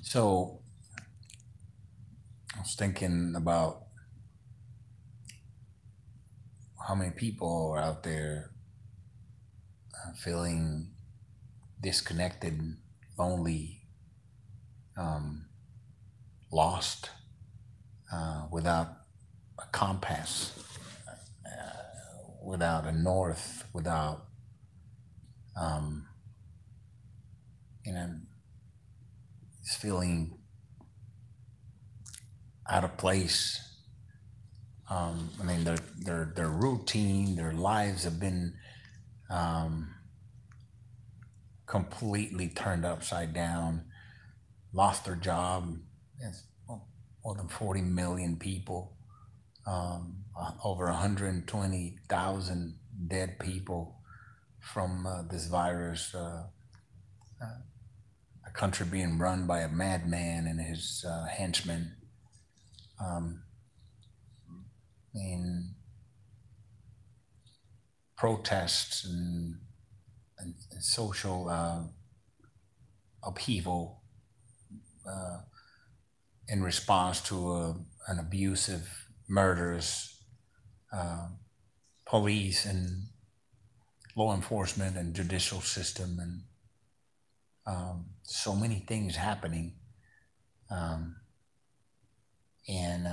So I was thinking about how many people are out there feeling disconnected, lonely, um, lost, without a compass, without a north, without, um, you know, just feeling out of place. I mean, their routine, their lives have been um, completely turned upside down, lost their job. It's more than 40 million people, over 120,000 dead people from this virus, a country being run by a madman and his henchmen. Um, in protests and social upheaval in response to an abusive, murderous uh, police and law enforcement and judicial system, and so many things happening. Um, and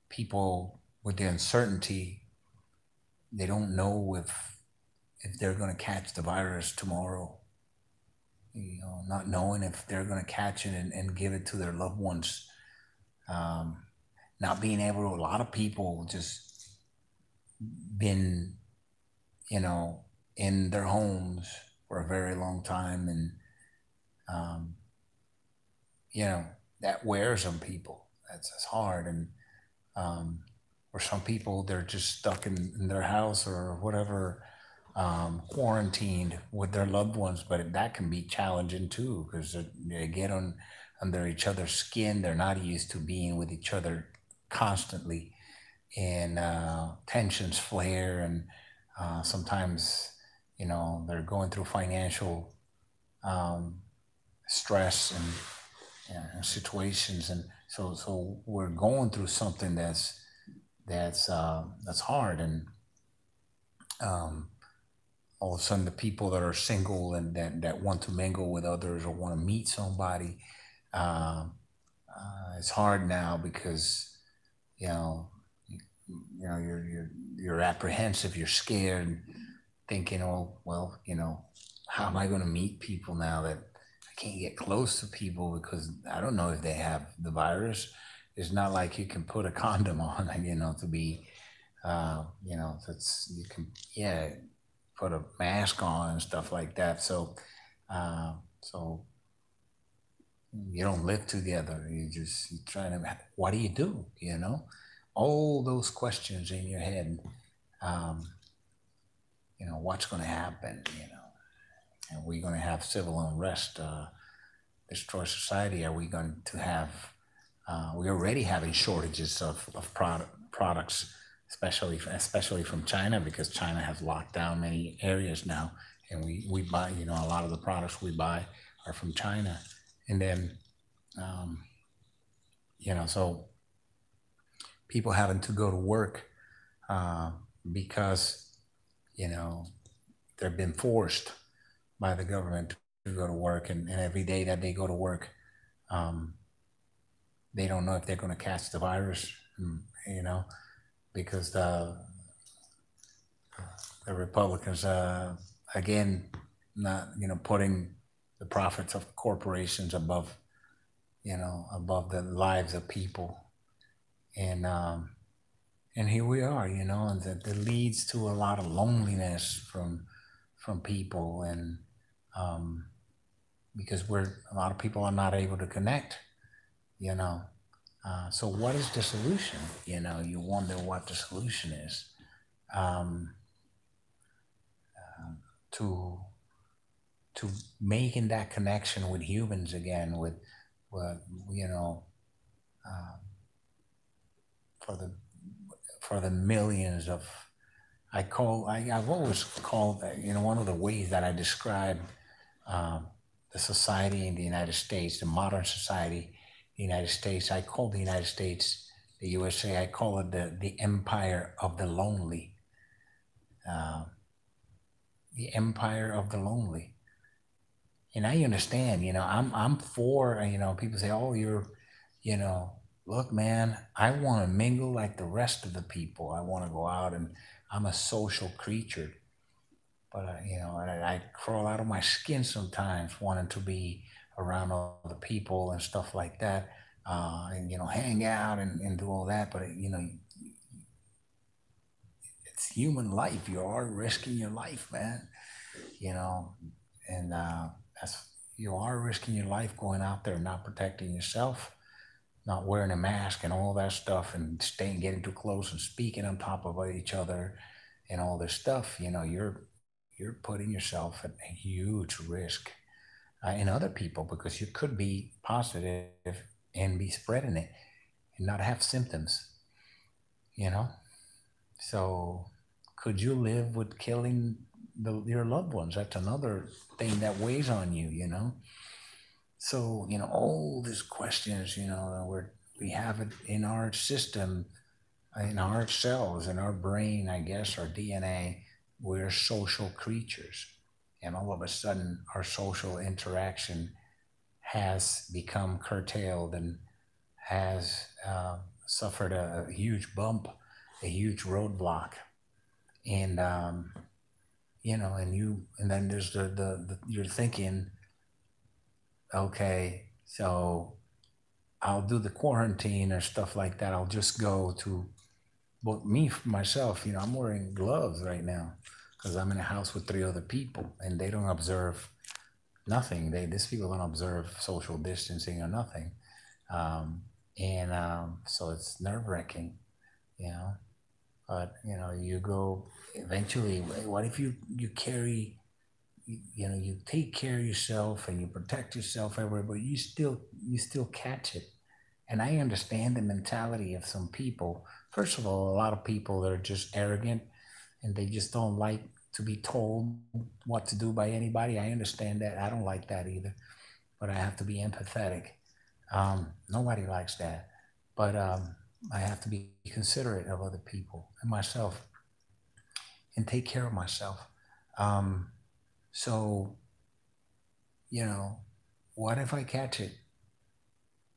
people with the uncertainty, they don't know if they're going to catch the virus tomorrow. Not knowing if they're going to catch it and give it to their loved ones. Um, Not being able to, a lot of people just been, you know, in their homes for a very long time. And, um, you know, that wears on people. That's hard. And, um, or some people, they're just stuck in their house or whatever, quarantined with their loved ones. But that can be challenging too, because they get on under each other's skin. They're not used to being with each other constantly, and tensions flare. And sometimes, they're going through financial um, stress and situations. And so we're going through something that's hard. And um, all of a sudden, the people that are single and that want to mingle with others or want to meet somebody, um, it's hard now because you know you're apprehensive, you're scared, thinking, oh well, how am I going to meet people now that I can't get close to people because I don't know if they have the virus. It's not like you can put a condom on, to be, that's, you can, yeah, put a mask on and stuff like that. So you don't live together. You trying to, what do you do? All those questions in your head. Um, what's going to happen? Are we going to have civil unrest, destroy society? Are we going to have, we're already having shortages of products, especially from China, because China has locked down many areas now. And we buy, a lot of the products we buy are from China. And then, um, so people having to go to work uh, because, you know, they've been forced by the government to go to work. And every day that they go to work, um, they don't know if they're going to catch the virus, you know, because the Republicans, again, not, putting the profits of corporations above, above the lives of people. And here we are, and that leads to a lot of loneliness from people. And um, because a lot of people are not able to connect, you know. So what is the solution? You wonder what the solution is, um, to to making that connection with humans again, with you know, uh, for the millions of, I've always called that, one of the ways that I describe um, the society in the United States, the modern society, the United States. I call the United States, the USA, I call it the empire of the lonely, uh, the empire of the lonely. And I understand, I'm for, people say, oh, you know, look, man, I want to mingle like the rest of the people. I want to go out and I'm a social creature. But I crawl out of my skin sometimes, wanting to be around other people and stuff like that, and hang out and do all that. But it's human life. You are risking your life, man. You know, and that's you are risking your life going out there, not protecting yourself, not wearing a mask and all that stuff, and staying getting too close and speaking on top of each other, and all this stuff. You're putting yourself at a huge risk in other people because you could be positive and be spreading it and not have symptoms. You know, so could you live with killing your loved ones? That's another thing that weighs on you. So all these questions. We have it in our system, in our cells, in our brain, I guess, our DNA. We're social creatures. And all of a sudden, our social interaction has become curtailed and has suffered a huge bump, a huge roadblock. And, and then there's you're thinking, okay, so I'll do the quarantine or stuff like that. I'll just go to, but me, myself, I'm wearing gloves right now because I'm in a house with three other people and they don't observe nothing. These people don't observe social distancing or nothing. And so it's nerve wracking, you know, but you go eventually, what if you carry, you take care of yourself and you protect yourself everywhere, but you still catch it. And I understand the mentality of some people. First of all, a lot of people that are just arrogant and they just don't like to be told what to do by anybody. I understand that. I don't like that either, but I have to be empathetic. Nobody likes that, but I have to be considerate of other people and myself and take care of myself. Um, so, you know, what if I catch it?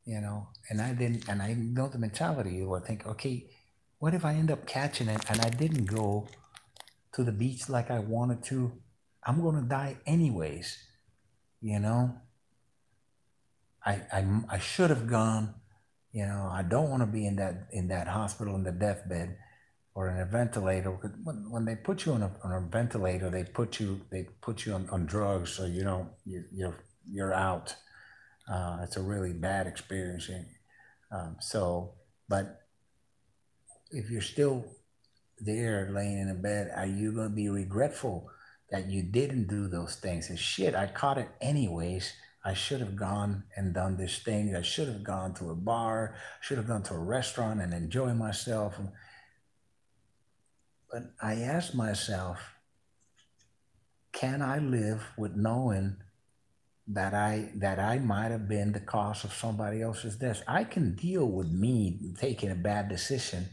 And I didn't, and I know the mentality. You would think, okay, what if I end up catching it and I didn't go to the beach like I wanted to? I'm gonna die anyways. You know, I should have gone. I don't want to be in that hospital in the deathbed or in a ventilator. When they put you on a ventilator, they put you on drugs, so you're out. It's a really bad experience. But if you're still there laying in a bed, are you going to be regretful that you didn't do those things? And shit, I caught it anyways. I should have gone and done this thing. I should have gone to a bar, should have gone to a restaurant and enjoy myself. But I asked myself, can I live with knowing that I might have been the cause of somebody else's death? I can deal with me taking a bad decision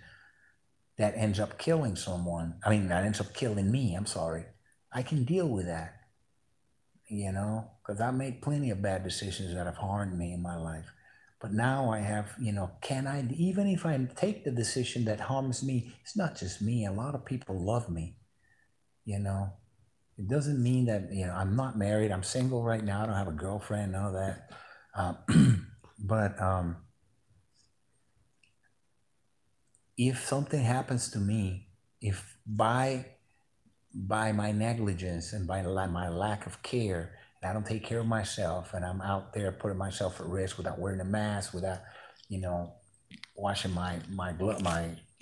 that ends up killing someone. I mean, that ends up killing me. I'm sorry. I can deal with that, because I made plenty of bad decisions that have harmed me in my life. But now I have, can I, even if I take the decision that harms me, it's not just me. A lot of people love me, you know. It doesn't mean that, I'm not married. I'm single right now. I don't have a girlfriend, none of that. But if something happens to me, if by my negligence and by my lack of care, and I don't take care of myself, and I'm out there putting myself at risk without wearing a mask, without, you know, washing my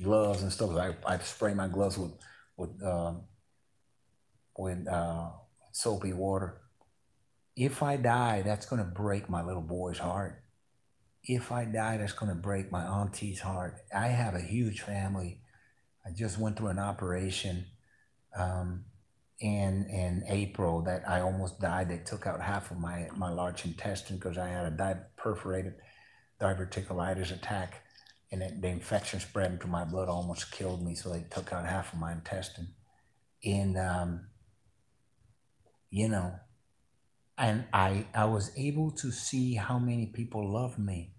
gloves and stuff. I spray my gloves with um, with soapy water. If I die, that's going to break my little boy's heart. If I die, that's going to break my auntie's heart. I have a huge family. I just went through an operation. Um, in April that I almost died. They took out half of my large intestine because I had a perforated diverticulitis attack, and the infection spread into my blood, almost killed me. So they took out half of my intestine, and you know, and I was able to see how many people love me.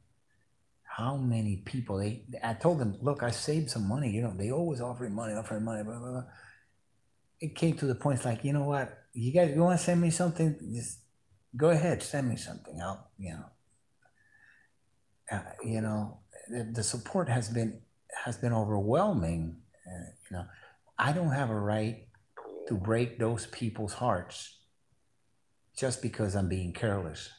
How many people I told them, look, I saved some money. They always offering money, blah, blah, blah. It came to the point, it's like, you know what, you want to send me something? Just go ahead, send me something. You know, the support has been overwhelming. You know, I don't have a right to break those people's hearts just because I'm being careless.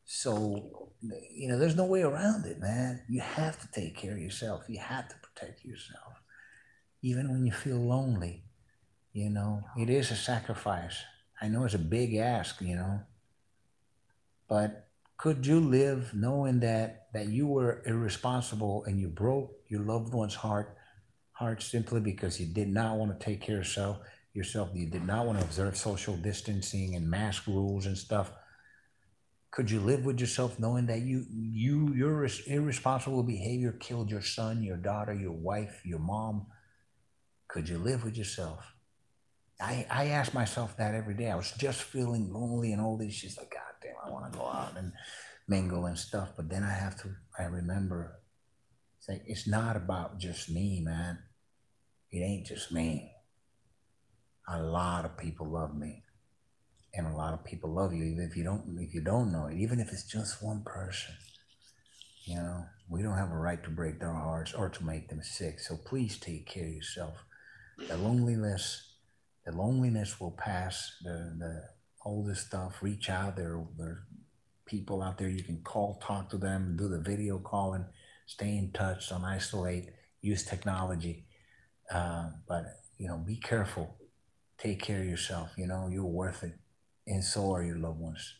So, there's no way around it, man. You have to take care of yourself. You have to protect yourself, even when you feel lonely. It is a sacrifice. I know it's a big ask, but could you live knowing that you were irresponsible and you broke your loved one's heart simply because you did not want to take care of yourself, you did not want to observe social distancing and mask rules and stuff? Could you live with yourself knowing that your irresponsible behavior killed your son, your daughter, your wife, your mom? Could you live with yourself? I ask myself that every day. I was just feeling lonely and all this. She's like, God damn, I want to go out and mingle and stuff. But then I remember, it's not about just me, man. It ain't just me. A lot of people love me. And a lot of people love you, even if you don't know it, even if it's just one person. We don't have a right to break their hearts or to make them sick. So please take care of yourself. The loneliness will pass. All this stuff. Reach out. There are people out there you can call, talk to them, do the video calling, stay in touch, don't isolate, use technology. But be careful. Take care of yourself. You're worth it, and so are your loved ones.